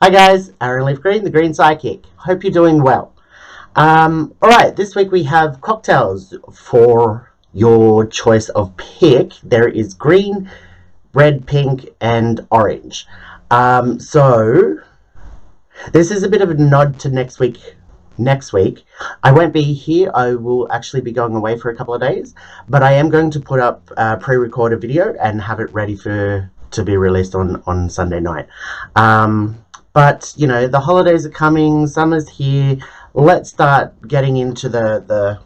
Hi guys, Aaron Leaf Green, the Green Psychic. Hope you're doing well. Alright, this week we have cocktails for your choice of pick. There is green, red, pink, and orange. So this is a bit of a nod to next week. I won't be here. I will actually be going away for a couple of days, but I am going to put up a pre-record a video and have it ready to be released on Sunday night. But, you know, the holidays are coming, summer's here. Let's start getting into the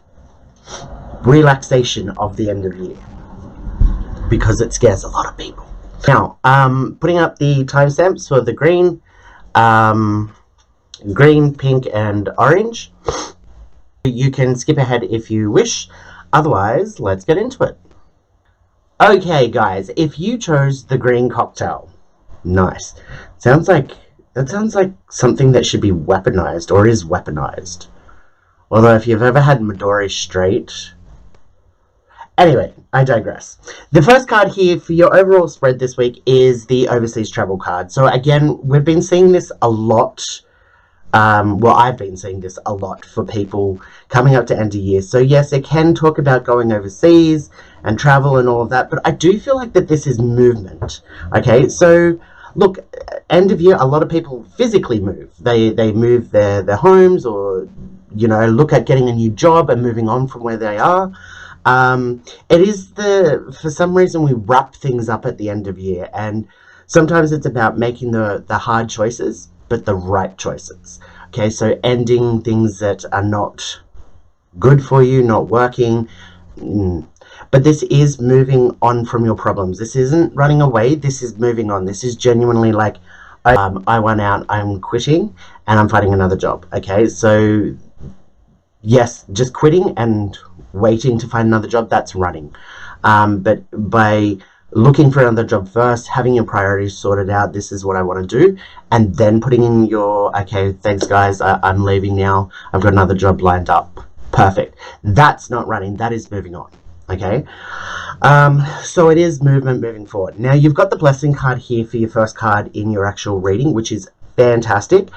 relaxation of the end of year, because it scares a lot of people. Now, putting up the timestamps for the green, pink, and orange. You can skip ahead if you wish. Otherwise, let's get into it. Okay, guys, if you chose the green cocktail, nice. That sounds like something that should be weaponized, or is weaponized. Although, if you've ever had Midori straight... Anyway, I digress. The first card here for your overall spread this week is the overseas travel card. So again, we've been seeing this a lot. Well, I've been seeing this a lot for people coming up to end of year. So yes, it can talk about going overseas and travel and all of that, but I do feel like that this is movement. Okay, so look, end of year, a lot of people physically move. They move their homes, or, you know, look at getting a new job and moving on from where they are. It is for some reason we wrap things up at the end of year, and sometimes it's about making the hard choices, but the right choices. Okay, so ending things that are not good for you, not working. But this is moving on from your problems. This isn't running away. This is moving on. This is genuinely like, I went out, I'm quitting, and I'm finding another job. Okay, so yes, just quitting and waiting to find another job, that's running. But by looking for another job first, having your priorities sorted out, this is what I want to do, and then putting in your, okay, thanks guys, I'm leaving now, I've got another job lined up. Perfect. That's not running, that is moving on. Okay, so it is movement moving forward. Now you've got the blessing card here for your first card in your actual reading, which is fantastic,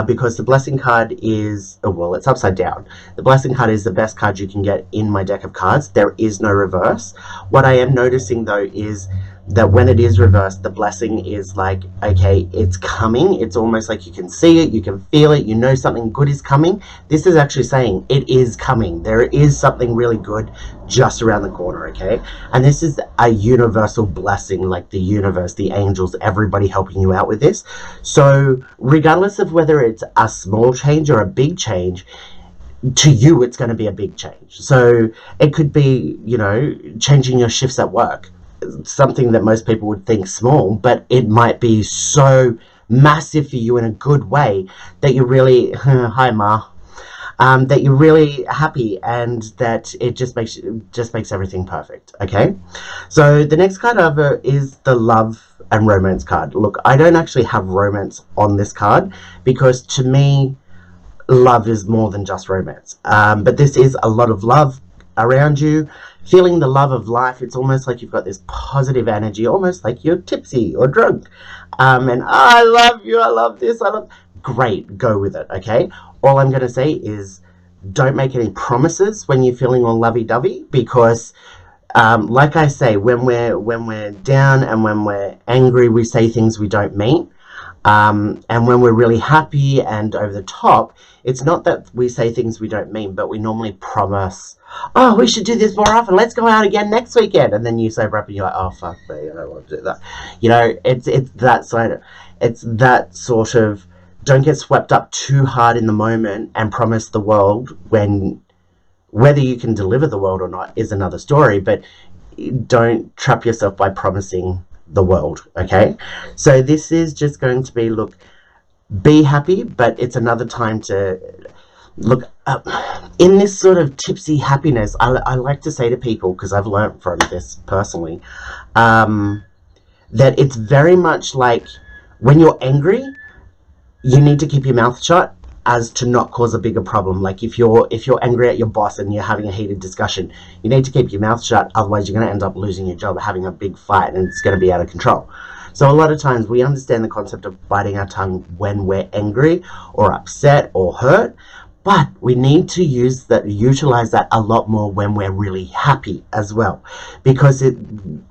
because the blessing card is, well, it's upside down. The blessing card is the best card you can get in my deck of cards. There is no reverse. What I am noticing though is that when it is reversed, the blessing is like, okay, it's coming. It's almost like you can see it, you can feel it, you know something good is coming. This is actually saying it is coming. There is something really good just around the corner, okay? And this is a universal blessing, like the universe, the angels, everybody helping you out with this. So regardless of whether it's a small change or a big change, to you it's going to be a big change. So it could be, you know, changing your shifts at work. Something that most people would think small, but it might be so massive for you in a good way that you're really hi Ma, that you're really happy, and that it just makes everything perfect. Okay, so the next card over is the love and romance card. Look, I don't actually have romance on this card, because to me love is more than just romance, but this is a lot of love around you, feeling the love of life. It's almost like you've got this positive energy, almost like you're tipsy or drunk, and I love you, I love this, I love... Great, go with it. Okay, all I'm going to say is don't make any promises when you're feeling all lovey-dovey, because like I say, when we're down and when we're angry, we say things we don't mean. And when we're really happy and over the top, it's not that we say things we don't mean, but we normally promise, oh, we should do this more often, let's go out again next weekend, and then you sober up and you're like, oh fuck me, I don't want to do that. You know, it's that sort of, don't get swept up too hard in the moment and promise the world, when whether you can deliver the world or not is another story, but don't trap yourself by promising the world. Okay, so this is just going to be, look, be happy, but it's another time to look up in this sort of tipsy happiness. I like to say to people, because I've learned from this personally, that it's very much like when you're angry, you need to keep your mouth shut, as to not cause a bigger problem. Like if you're angry at your boss and you're having a heated discussion, you need to keep your mouth shut, otherwise you're going to end up losing your job, having a big fight, and it's going to be out of control. So a lot of times we understand the concept of biting our tongue when we're angry or upset or hurt, but we need to utilize that a lot more when we're really happy as well, because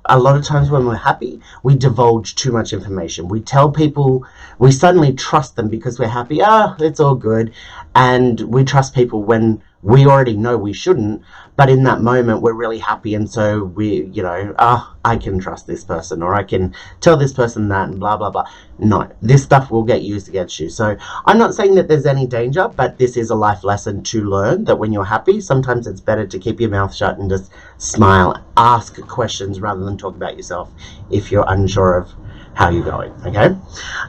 a lot of times when we're happy, we divulge too much information. We tell people, we suddenly trust them because we're happy. It's all good, and we trust people when we already know we shouldn't, but in that moment we're really happy, and so I can trust this person, or I can tell this person that, and blah blah blah. No, this stuff will get used against you. So I'm not saying that there's any danger, but this is a life lesson to learn, that when you're happy, sometimes it's better to keep your mouth shut and just smile, ask questions rather than talk about yourself if you're unsure of how you're going. Okay,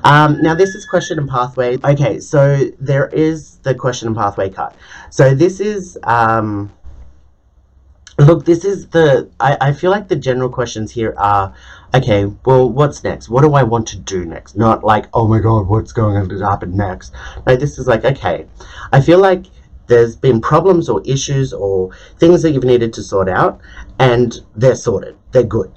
now this is question and pathway. Okay, so there is the question and pathway card. So this is look, this is I feel like the general questions here are, okay, well, what's next? What do I want to do next? Not like, oh my god, what's going to happen next? No, this is like, okay, I feel like there's been problems or issues or things that you've needed to sort out, and they're sorted, they're good.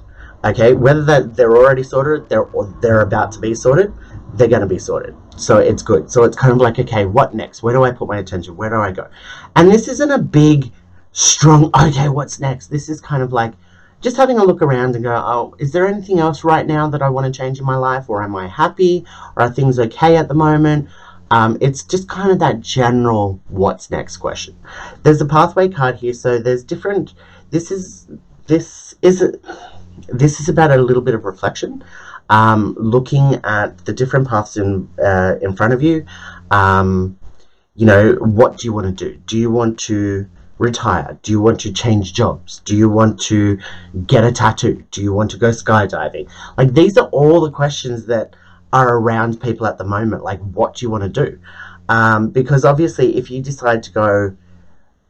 Okay, whether that they're already sorted, they're about to be sorted, they're going to be sorted. So it's good. So it's kind of like, okay, what next? Where do I put my attention? Where do I go? And this isn't a big, strong, okay, what's next? This is kind of like just having a look around and go, oh, is there anything else right now that I want to change in my life? Or am I happy? Or are things okay at the moment? It's just kind of that general what's next question. There's a pathway card here. So there's different, this is about a little bit of reflection, looking at the different paths in front of you. What do you want to do? Do you want to retire? Do you want to change jobs? Do you want to get a tattoo? Do you want to go skydiving? Like, these are all the questions that are around people at the moment. Like, what do you want to do? Because obviously if you decide to go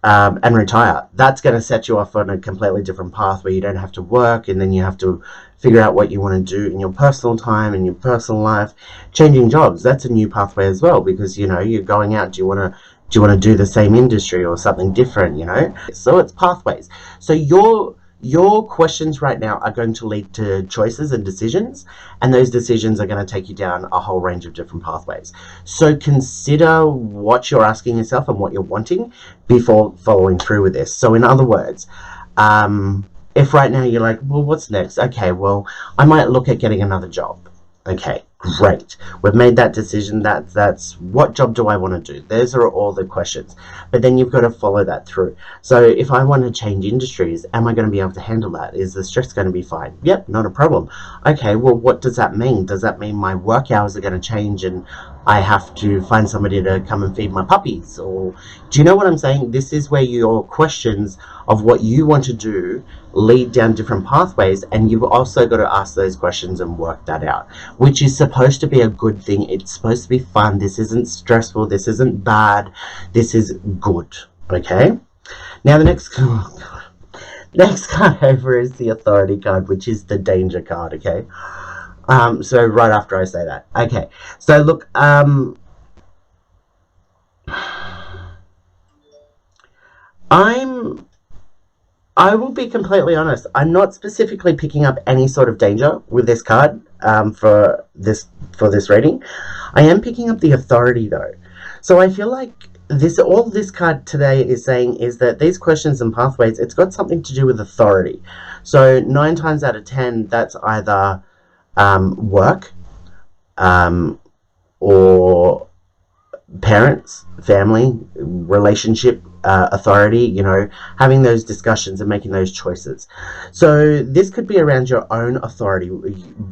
and retire, that's going to set you off on a completely different path where you don't have to work, and then you have to figure out what you want to do in your personal time, in your personal life. Changing jobs, that's a new pathway as well, because you're going out. Do you want to do the same industry or something different? So it's pathways. So your questions right now are going to lead to choices and decisions, and those decisions are going to take you down a whole range of different pathways. So consider what you're asking yourself and what you're wanting before following through with this. So in other words, if right now you're like, well, what's next? Okay, well, I might look at getting another job. Okay, great. We've made that decision. That's what job do I want to do? Those are all the questions. But then you've got to follow that through. So if I want to change industries, am I going to be able to handle that? Is the stress going to be fine? Yep, not a problem. Okay, well, what does that mean? Does that mean my work hours are going to change and I have to find somebody to come and feed my puppies? Or do you know what I'm saying? This is where your questions of what you want to do lead down different pathways, and you've also got to ask those questions and work that out, which is supposed to be a good thing. It's supposed to be fun. This isn't stressful. This isn't bad. This is good. Okay, now the next card over is the authority card, which is the danger card. Okay, so right after I say that, okay, so look, I will be completely honest. I'm not specifically picking up any sort of danger with this card for this reading. I am picking up the authority though. So I feel like all this card today is saying is that these questions and pathways, it's got something to do with authority. So 9 times out of 10, that's either work or parents, family, relationship, authority, having those discussions and making those choices. So this could be around your own authority,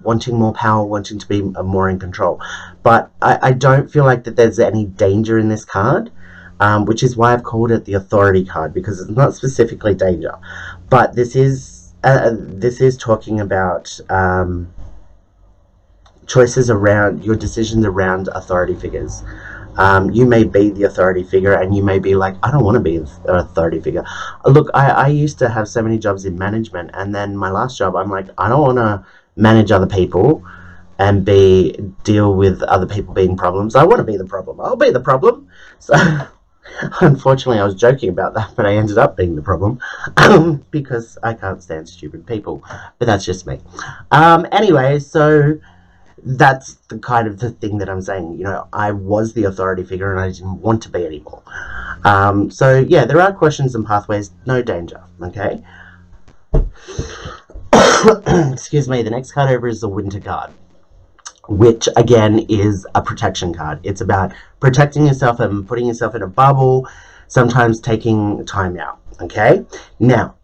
wanting more power, wanting to be more in control. But I don't feel like that there's any danger in this card, which is why I've called it the authority card, because it's not specifically danger. But this is talking about choices around your decisions around authority figures. You may be the authority figure, and you may be like, I don't want to be an authority figure. Look, I used to have so many jobs in management, and then my last job, I'm like, I don't want to manage other people and deal with other people being problems. I want to be the problem. I'll be the problem. So unfortunately, I was joking about that, but I ended up being the problem because I can't stand stupid people. But that's just me. Anyway, so that's the kind of the thing that I'm saying. You know, I was the authority figure and I didn't want to be anymore. So yeah, there are questions and pathways, no danger. Okay. Excuse me. The next card over is the Winter card, which again is a protection card. It's about protecting yourself and putting yourself in a bubble, sometimes taking time out. Okay. Now,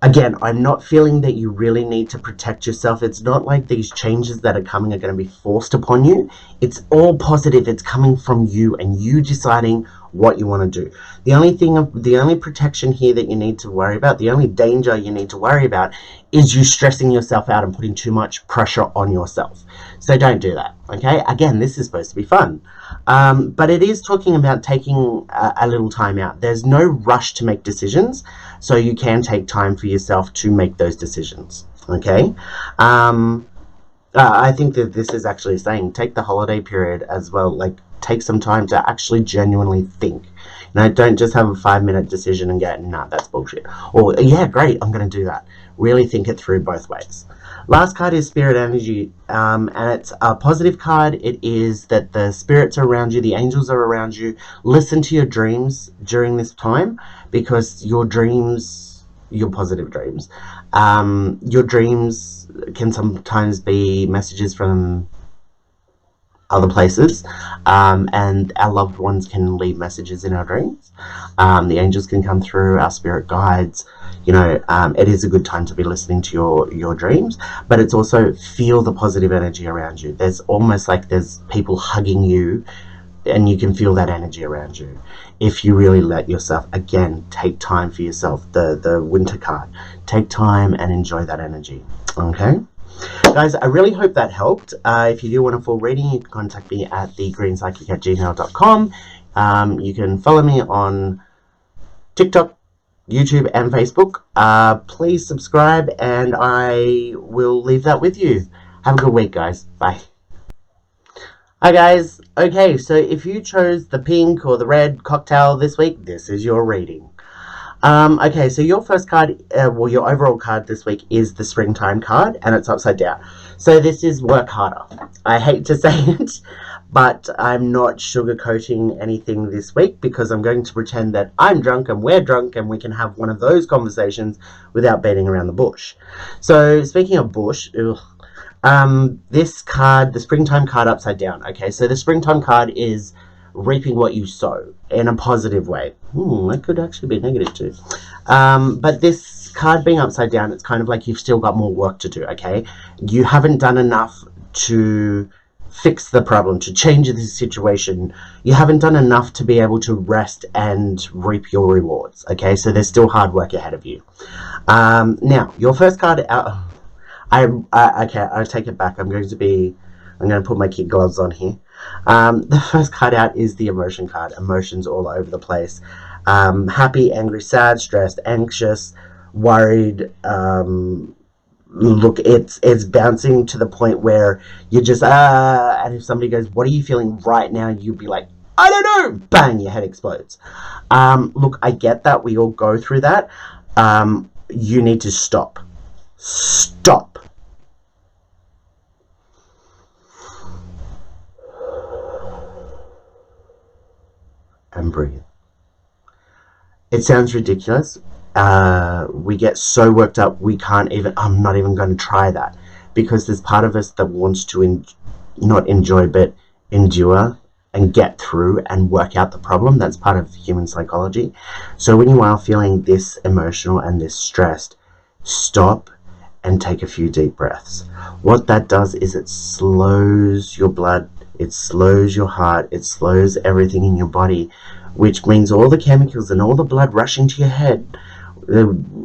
again, I'm not feeling that you really need to protect yourself. It's not like these changes that are coming are going to be forced upon you. It's all positive. It's coming from you and you deciding what you want to do. The only protection here that you need to worry about, the only danger you need to worry about is you stressing yourself out and putting too much pressure on yourself. So don't do that, okay? Again, this is supposed to be fun. But it is talking about taking a little time out. There's no rush to make decisions, so you can take time for yourself to make those decisions, okay? I think that this is actually saying take the holiday period as well, like take some time to actually genuinely think. You know, don't just have a 5-minute decision and go, nah, that's bullshit. Or, yeah, great, I'm going to do that. Really think it through both ways. Last card is Spirit Energy, and it's a positive card. It is that the spirits are around you, the angels are around you. Listen to your dreams during this time, because your dreams, your positive dreams, your dreams can sometimes be messages from other places, and our loved ones can leave messages in our dreams. The angels can come through, our spirit guides. You know, it is a good time to be listening to your dreams, but it's also feel the positive energy around you. There's almost like there's people hugging you, and you can feel that energy around you. If you really let yourself, again, take time for yourself. The Winter card, take time and enjoy that energy. Okay. Guys, I really hope that helped. If you do want a full reading, you can contact me at thegreenspsychic@gmail.com. You can follow me on TikTok, YouTube, and Facebook. Please subscribe, and I will leave that with you. Have a good week, guys. Bye. Hi, guys. Okay, so if you chose the pink or the red cocktail this week, this is your reading. Okay, so your first card, well, your overall card this week is the Springtime card, and it's upside down. So this is work harder. I hate to say it, but I'm not sugarcoating anything this week, because I'm going to pretend that I'm drunk and we're drunk and we can have one of those conversations without beating around the bush. So speaking of bush, this card, the Springtime card upside down. Okay, so the Springtime card is reaping what you sow in a positive way. That could actually be negative too. But this card being upside down, it's kind of like you've still got more work to do, okay? You haven't done enough to fix the problem, to change the situation. You haven't done enough to be able to rest and reap your rewards, okay? So there's still hard work ahead of you. Now, your first card out... okay, I take it back. I'm going to put my kid gloves on here. The first card out is the Emotion card. Emotions all over the place. Happy, angry, sad, stressed, anxious, worried. Look, it's bouncing to the point where you're just, and if somebody goes, what are you feeling right now? You'd be like, I don't know. Bang, your head explodes. Look, I get that. We all go through that. You need to stop. Stop. And breathe. It sounds ridiculous. We get so worked up, we can't even, I'm not even going to try that, because there's part of us that wants to not enjoy, but endure and get through and work out the problem. That's part of human psychology. So when you are feeling this emotional and this stressed, stop and take a few deep breaths. What that does is it slows your blood, it slows your heart, it slows everything in your body, which means all the chemicals and all the blood rushing to your head,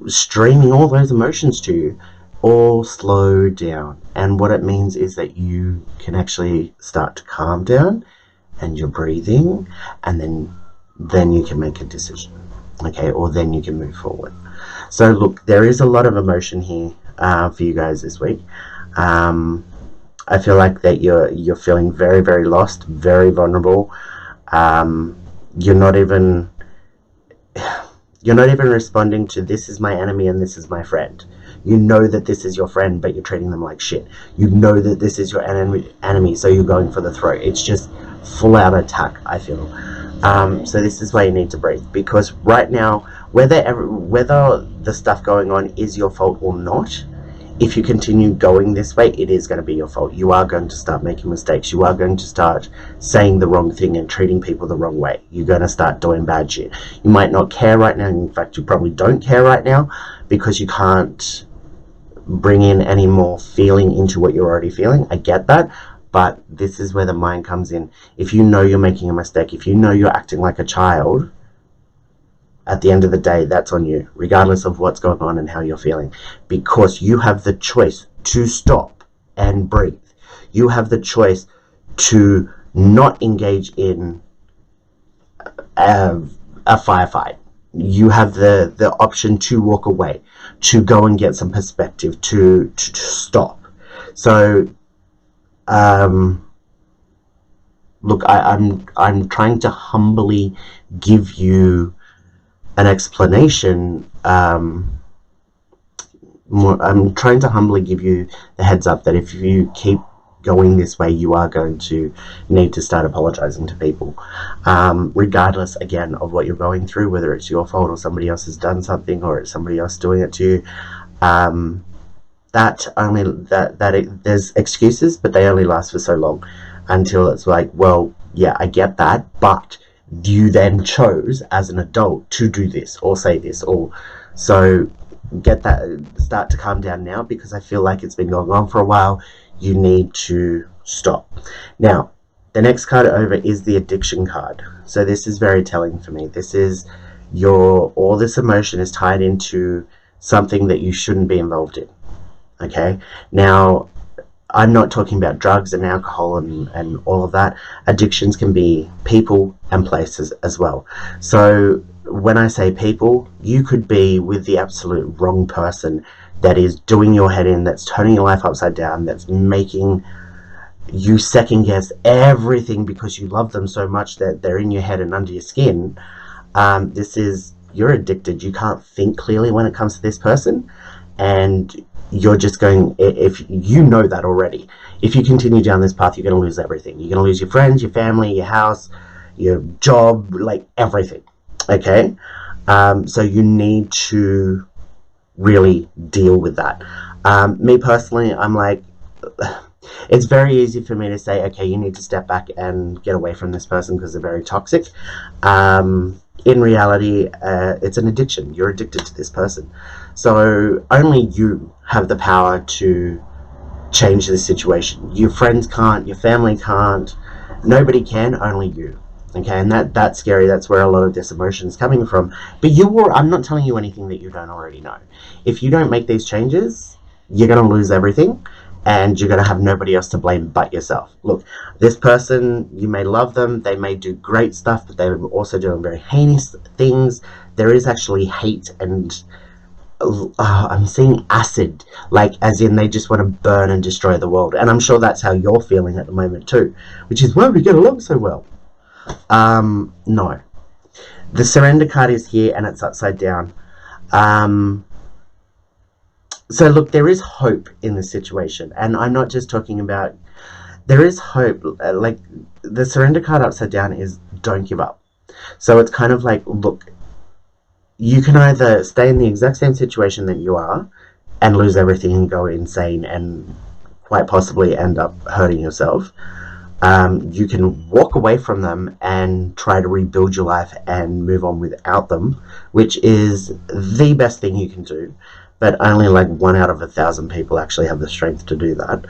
streaming all those emotions to you, all slow down. And what it means is that you can actually start to calm down, and you're breathing, and then you can make a decision, okay, or then you can move forward. So look, there is a lot of emotion here for you guys this week. I feel like that you're feeling very, very lost, very vulnerable. You're not even responding to this is my enemy and this is my friend. You know that this is your friend, but you're treating them like shit. You know that this is your enemy, so you're going for the throat. It's just full out attack, I feel. So this is why you need to breathe, because right now, whether the stuff going on is your fault or not, if you continue going this way, it is going to be your fault. You are going to start making mistakes. You are going to start saying the wrong thing and treating people the wrong way. You're going to start doing bad shit. You might not care right now. In fact, you probably don't care right now because you can't bring in any more feeling into what you're already feeling. I get that. But this is where the mind comes in. If you know you're making a mistake, if you know you're acting like a child, at the end of the day, that's on you, regardless of what's going on and how you're feeling, because you have the choice to stop and breathe. You have the choice to not engage in a firefight. You have the option to walk away, to go and get some perspective, to stop. So, look, I'm trying to humbly give you an explanation. I'm trying to humbly give you the heads up that if you keep going this way, you are going to need to start apologizing to people, regardless, again, of what you're going through, whether it's your fault or somebody else has done something or it's somebody else doing it to you. There's excuses, but they only last for so long until it's like, well, yeah, I get that, but you then chose as an adult to do this or say this, or so start to calm down now, because I feel like it's been going on for a while. You need to stop. Now, the next card over is the addiction card. So this is very telling for me. This is all this emotion is tied into something that you shouldn't be involved in. Okay, now I'm not talking about drugs and alcohol and all of that. Addictions can be people and places as well. So when I say people, you could be with the absolute wrong person that is doing your head in, that's turning your life upside down, that's making you second guess everything because you love them so much that they're in your head and under your skin. You're addicted. You can't think clearly when it comes to this person, and you're just going, if you know that already, if you continue down this path, you're going to lose everything. You're going to lose your friends, your family, your house, your job, like everything. Okay? So you need to really deal with that. Me personally, I'm like, it's very easy for me to say, okay, you need to step back and get away from this person because they're very toxic. In reality, it's an addiction. You're addicted to this person. So only you have the power to change the situation. Your friends can't, your family can't, nobody can, only you. Okay, and that's scary. That's where a lot of this emotion is coming from. But I'm not telling you anything that you don't already know. If you don't make these changes, you're going to lose everything, and you're going to have nobody else to blame but yourself. Look, this person, you may love them, they may do great stuff, but they're also doing very heinous things. There is actually hate and I'm seeing acid, like as in they just want to burn and destroy the world. And I'm sure that's how you're feeling at the moment too, which is why we get along so well. No. The surrender card is here and it's upside down. So look, there is hope in this situation, and I'm not just talking about, there is hope. Like the surrender card upside down is don't give up. So it's kind of like, look, you can either stay in the exact same situation that you are and lose everything and go insane and quite possibly end up hurting yourself. You can walk away from them and try to rebuild your life and move on without them, which is the best thing you can do. But only like 1 out of 1,000 people actually have the strength to do that.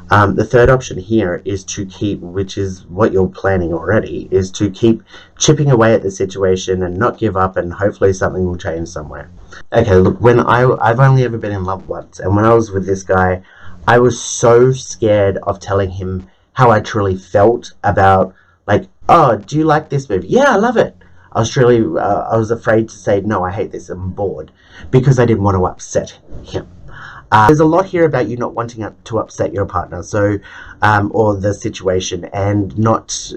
The third option here is to keep, which is what you're planning already, is to keep chipping away at the situation and not give up, and hopefully something will change somewhere. Okay, look, I've only ever been in love once, and when I was with this guy, I was so scared of telling him how I truly felt about, like, oh, do you like this movie? Yeah, I love it. I was afraid to say, no, I hate this, I'm bored, because I didn't want to upset him. There's a lot here about you not wanting to upset your partner, so or the situation, and not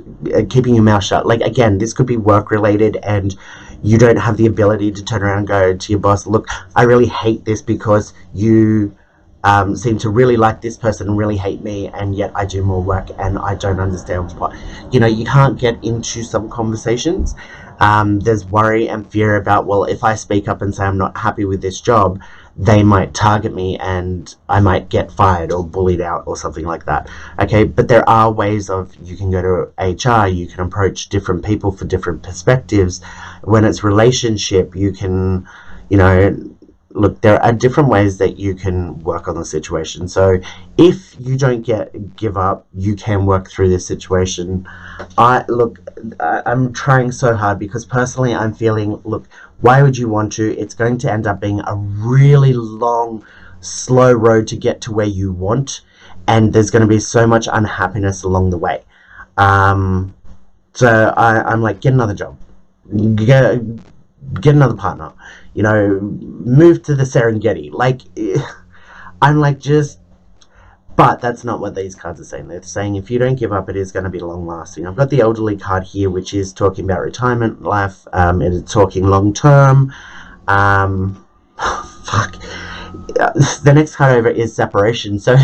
keeping your mouth shut. Like, again, this could be work related, and you don't have the ability to turn around and go to your boss, look, I really hate this because you seem to really like this person and really hate me, and yet I do more work and I don't understand what. You know, you can't get into some conversations. There's worry and fear about, well, if I speak up and say I'm not happy with this job, they might target me and I might get fired or bullied out or something like that. Okay, but there are ways of, you can go to HR, you can approach different people for different perspectives. When it's relationship, you can, you know, look, there are different ways that you can work on the situation. So if you don't give up, you can work through this situation. I'm trying so hard, because personally I'm feeling, look, why would you want to? It's going to end up being a really long, slow road to get to where you want, and there's going to be so much unhappiness along the way. So I'm like, get another job, get another partner, you know, move to the Serengeti. Like, I'm like, just, but that's not what these cards are saying. They're saying if you don't give up, it is going to be long lasting. I've got the elderly card here, which is talking about retirement life. It is talking long term. Fuck. The next card over is separation. So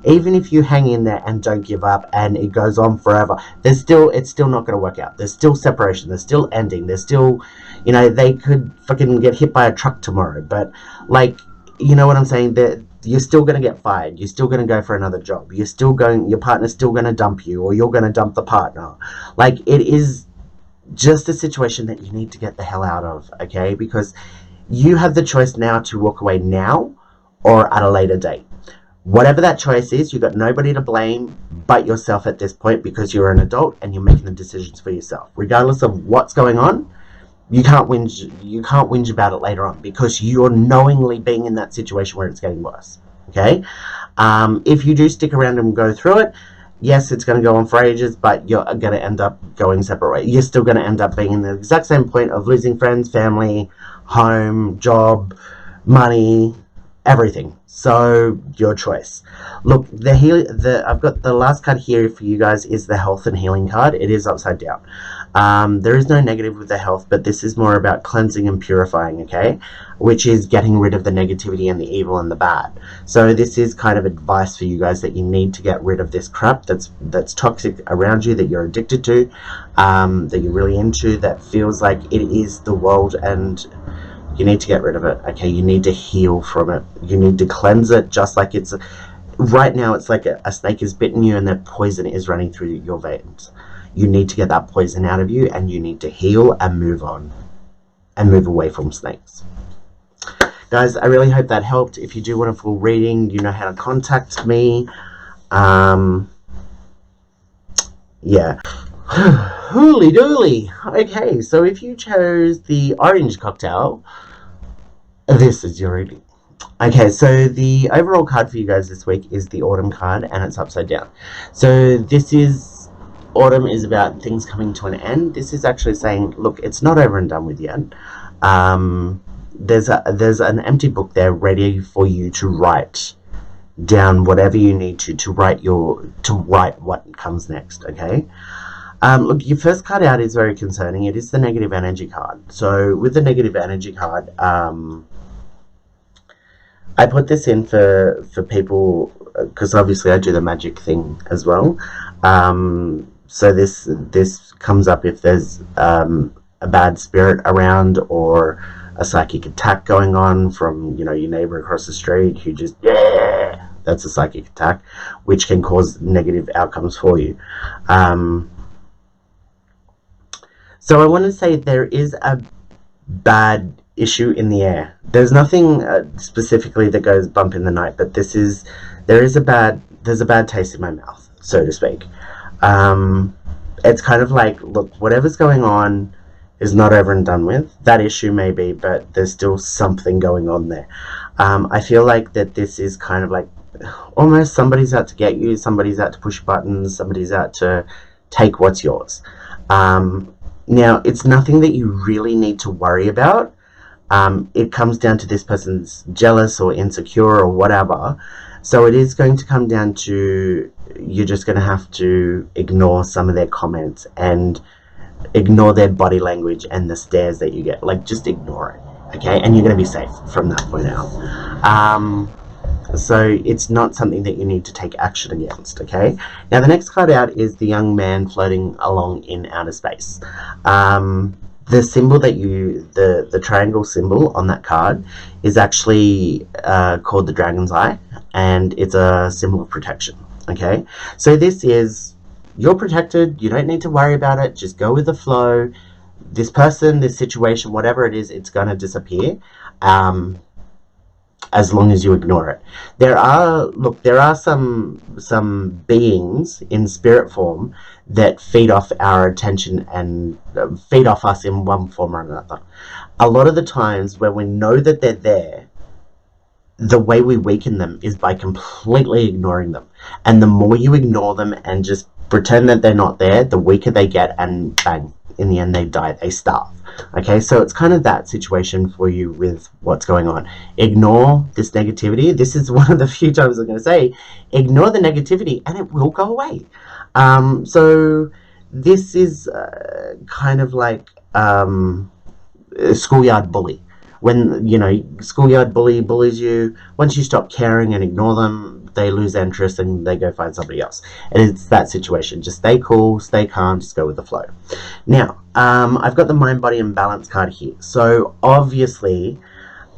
even if you hang in there and don't give up and it goes on forever, it's still not going to work out. There's still separation. There's still ending. There's still, you know, they could fucking get hit by a truck tomorrow. But, like, you know what I'm saying? That you're still going to get fired. You're still going to go for another job. Your partner's still going to dump you, or you're going to dump the partner. Like, it is just a situation that you need to get the hell out of, okay? Because you have the choice now to walk away now or at a later date. Whatever that choice is, you've got nobody to blame but yourself at this point, because you're an adult and you're making the decisions for yourself. Regardless of what's going on, you can't whinge about it later on, because you're knowingly being in that situation where it's getting worse, okay? If you do stick around and go through it, yes, it's going to go on for ages, but you're going to end up going separate ways. You're still going to end up being in the exact same point of losing friends, family, home, job, money, everything. So your choice. Look, I've got the last card here for you guys is the health and healing card. It is upside down. There is no negative with the health, but this is more about cleansing and purifying, okay? Which is getting rid of the negativity and the evil and the bad. So this is kind of advice for you guys, that you need to get rid of this crap that's toxic around you, that you're addicted to, that you're really into, that feels like it is the world, and you need to get rid of it, okay? You need to heal from it. You need to cleanse it, just like it's... Right now, it's like a snake is bitten you and that poison is running through your veins. You need to get that poison out of you, and you need to heal and move on. And move away from snakes. Guys, I really hope that helped. If you do want a full reading, you know how to contact me. Yeah. Hooly dooly. Okay, so if you chose the orange cocktail, this is your reading. Okay, so the overall card for you guys this week is the autumn card, and it's upside down. So this is, autumn is about things coming to an end. This is actually saying, look, it's not over and done with yet. There's an empty book there ready for you to write down whatever you need to write what comes next, okay? Look, your first card out is very concerning. It is the negative energy card. So with the negative energy card, I put this in for people, because obviously I do the magic thing as well. So this comes up if there's a bad spirit around, or a psychic attack going on from, you know, your neighbor across the street who just, yeah, that's a psychic attack, which can cause negative outcomes for you. So I want to say there is a bad issue in the air. There's nothing specifically that goes bump in the night, but there's a bad taste in my mouth, so to speak. It's kind of like, look, whatever's going on is not over and done with. That issue may be, but there's still something going on there. I feel like that this is kind of like almost somebody's out to get you, somebody's out to push buttons, somebody's out to take what's yours. Now, it's nothing that you really need to worry about. it comes down to this person's jealous or insecure or whatever. So it is going to come down to, you're just going to have to ignore some of their comments and ignore their body language and the stares that you get. Like, just ignore it, okay? And you're going to be safe from that point out. So it's not something that you need to take action against, okay? Now, the next card out is the young man floating along in outer space. The symbol that the triangle symbol on that card is actually called the dragon's eye, and it's a symbol of protection, okay? So this is, you're protected, you don't need to worry about it, just go with the flow. This person, this situation, whatever it is, it's going to disappear. As long as you ignore it. There are some beings in spirit form that feed off our attention and feed off us in one form or another. A lot of the times when we know that they're there, the way we weaken them is by completely ignoring them. And the more you ignore them and just pretend that they're not there, the weaker they get, and bang, in the end they die, they starve. Okay, so it's kind of that situation for you with what's going on. Ignore this negativity. This is one of the few times I'm going to say, ignore the negativity and it will go away. So this is kind of like a schoolyard bully. When, you know, schoolyard bully bullies you, once you stop caring and ignore them, they lose interest and they go find somebody else. And it's that situation. Just stay cool, stay calm, just go with the flow. Now, I've got the mind, body, and balance card here. So obviously,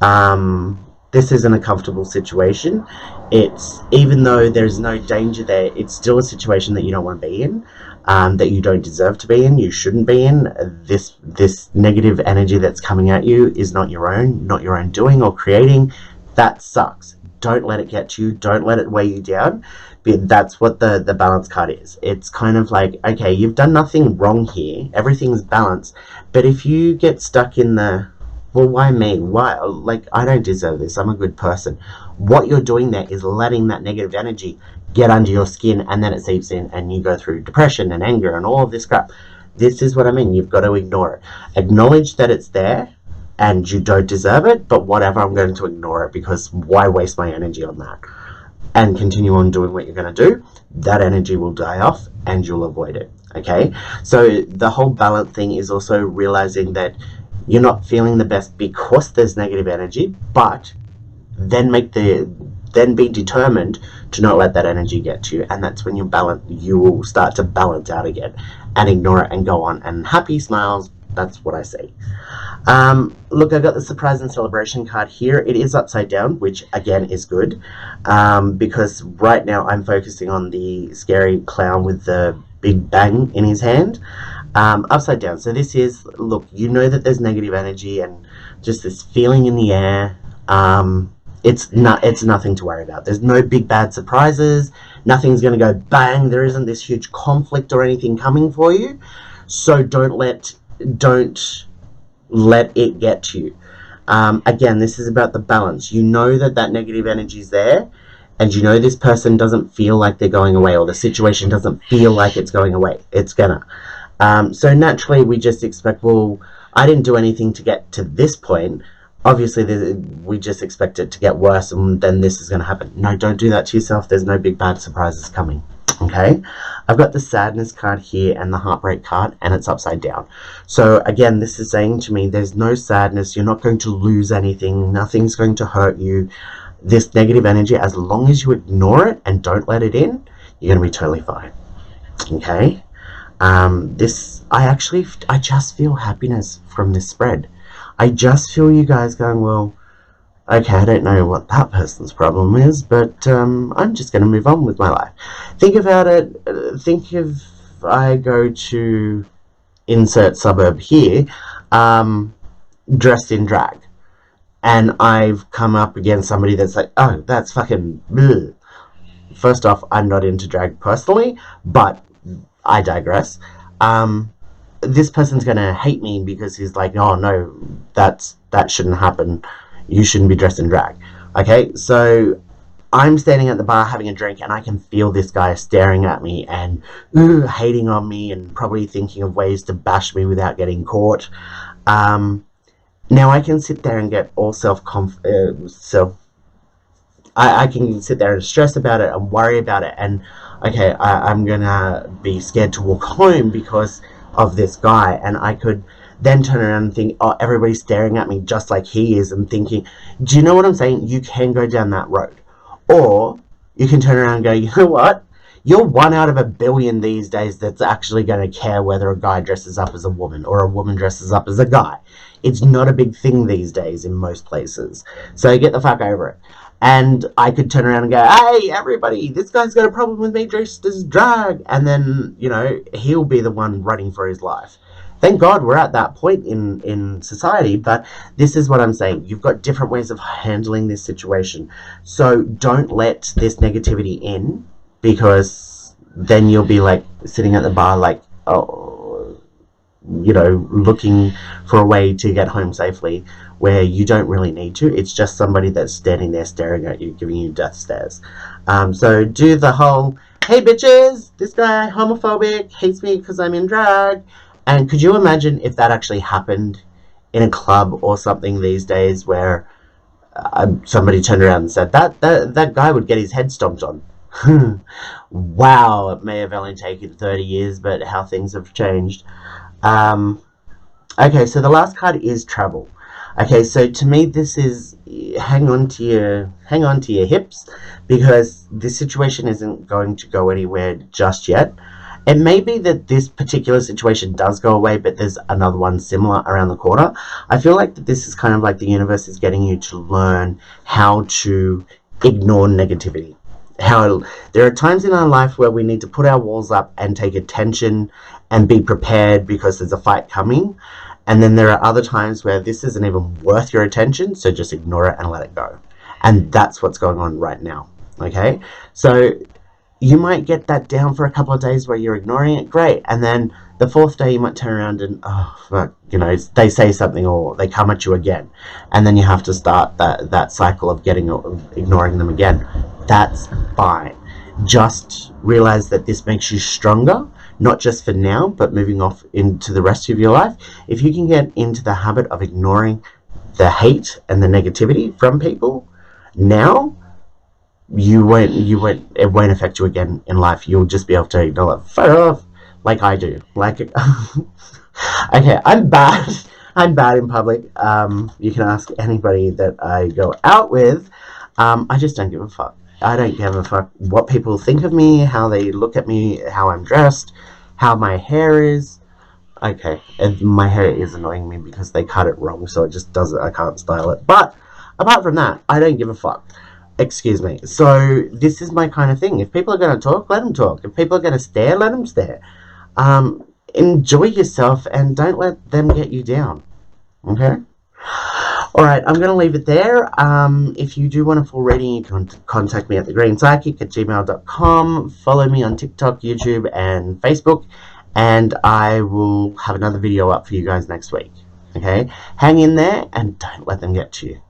this isn't a comfortable situation. It's, even though there's no danger there, it's still a situation that you don't want to be in, that you don't deserve to be in, you shouldn't be in. This negative energy that's coming at you is not your own doing or creating. That sucks. Don't let it get to you. Don't let it weigh you down. But that's what the balance card is. It's kind of like, okay, you've done nothing wrong here. Everything's balanced. But if you get stuck in the, well, why me? Why? Like, I don't deserve this. I'm a good person. What you're doing there is letting that negative energy get under your skin, and then it seeps in and you go through depression and anger and all of this crap. This is what I mean. You've got to ignore it. Acknowledge that it's there and you don't deserve it, but whatever, I'm going to ignore it, because why waste my energy on that? And continue on doing what you're going to do. That energy will die off and you'll avoid it, okay? So the whole balance thing is also realizing that you're not feeling the best because there's negative energy, but then be determined to not let that energy get to you, and that's when you will start to balance out again and ignore it and go on, and happy smiles. That's what I say. Look, I got the surprise and celebration card here. It is upside down, which again is good, because right now I'm focusing on the scary clown with the big bang in his hand. Upside down. So this is, look, you know that there's negative energy and just this feeling in the air. It's nothing to worry about. There's no big bad surprises. Nothing's going to go bang. There isn't this huge conflict or anything coming for you. So don't let it get to you. Again, this is about the balance. You know that negative energy is there, and you know this person doesn't feel like they're going away, or the situation doesn't feel like it's going away. It's gonna. So naturally, we just expect, well, I didn't do anything to get to this point. Obviously, we just expect it to get worse, and then this is going to happen. No, don't do that to yourself. There's no big bad surprises coming. Okay, I've got the sadness card here and the heartbreak card, and it's upside down. So again, this is saying to me, there's no sadness. You're not going to lose anything. Nothing's going to hurt you. This negative energy, as long as you ignore it and don't let it in, you're going to be totally fine. Okay. I just feel happiness from this spread. I just feel you guys going, well, okay, I don't know what that person's problem is, but I'm just going to move on with my life. Think about it. Think if I go to insert suburb here, dressed in drag, and I've come up against somebody that's like, oh, that's fucking bleh. First off, I'm not into drag personally, but I digress. This person's gonna hate me because he's like, oh no, that shouldn't happen. You shouldn't be dressed in drag. Okay, so I'm standing at the bar having a drink, and I can feel this guy staring at me and hating on me, and probably thinking of ways to bash me without getting caught. Now I can sit there and get all I can sit there and stress about it and worry about it, and okay, I'm gonna be scared to walk home because of this guy, and I could then turn around and think, oh, everybody's staring at me just like he is, and thinking, do you know what I'm saying? You can go down that road. Or you can turn around and go, you know what? You're one out of a billion these days that's actually going to care whether a guy dresses up as a woman or a woman dresses up as a guy. It's not a big thing these days in most places. So get the fuck over it. And I could turn around and go, hey, everybody, this guy's got a problem with me dressed as drag. And then, you know, he'll be the one running for his life. Thank God we're at that point in society, but this is what I'm saying. You've got different ways of handling this situation. So don't let this negativity in, because then you'll be like sitting at the bar like, oh, you know, looking for a way to get home safely where you don't really need to. It's just somebody that's standing there staring at you, giving you death stares. So do the whole, hey bitches, this guy homophobic, hates me because I'm in drag. And could you imagine if that actually happened in a club or something these days, where somebody turned around and said, that guy would get his head stomped on. Wow, it may have only taken 30 years, but how things have changed. Okay, so the last card is travel. Okay, so to me this is hang on to your hips, because this situation isn't going to go anywhere just yet. It may be that this particular situation does go away, but there's another one similar around the corner. I feel like that this is kind of like the universe is getting you to learn how to ignore negativity. How there are times in our life where we need to put our walls up and take attention and be prepared because there's a fight coming. And then there are other times where this isn't even worth your attention, so just ignore it and let it go. And that's what's going on right now. Okay? So you might get that down for a couple of days where you're ignoring it, great. And then the fourth day you might turn around and, oh, fuck, you know, they say something or they come at you again. And then you have to start that cycle of ignoring them again. That's fine. Just realize that this makes you stronger, not just for now, but moving off into the rest of your life. If you can get into the habit of ignoring the hate and the negativity from people now, it won't affect you again in life. You'll just be able to ignore it. Fuck off, like I do. Like, okay, I'm bad. I'm bad in public. You can ask anybody that I go out with. I just don't give a fuck. I don't give a fuck what people think of me, how they look at me, how I'm dressed, how my hair is. Okay, and my hair is annoying me because they cut it wrong, so it just doesn't. I can't style it. But apart from that, I don't give a fuck. Excuse me. So this is my kind of thing. If people are going to talk, let them talk. If people are going to stare, let them stare. Enjoy yourself and don't let them get you down. Okay? Alright, I'm going to leave it there. If you do want a full reading, you can contact me at thegreenspsychic@gmail.com. Follow me on TikTok, YouTube, and Facebook. And I will have another video up for you guys next week. Okay? Hang in there and don't let them get to you.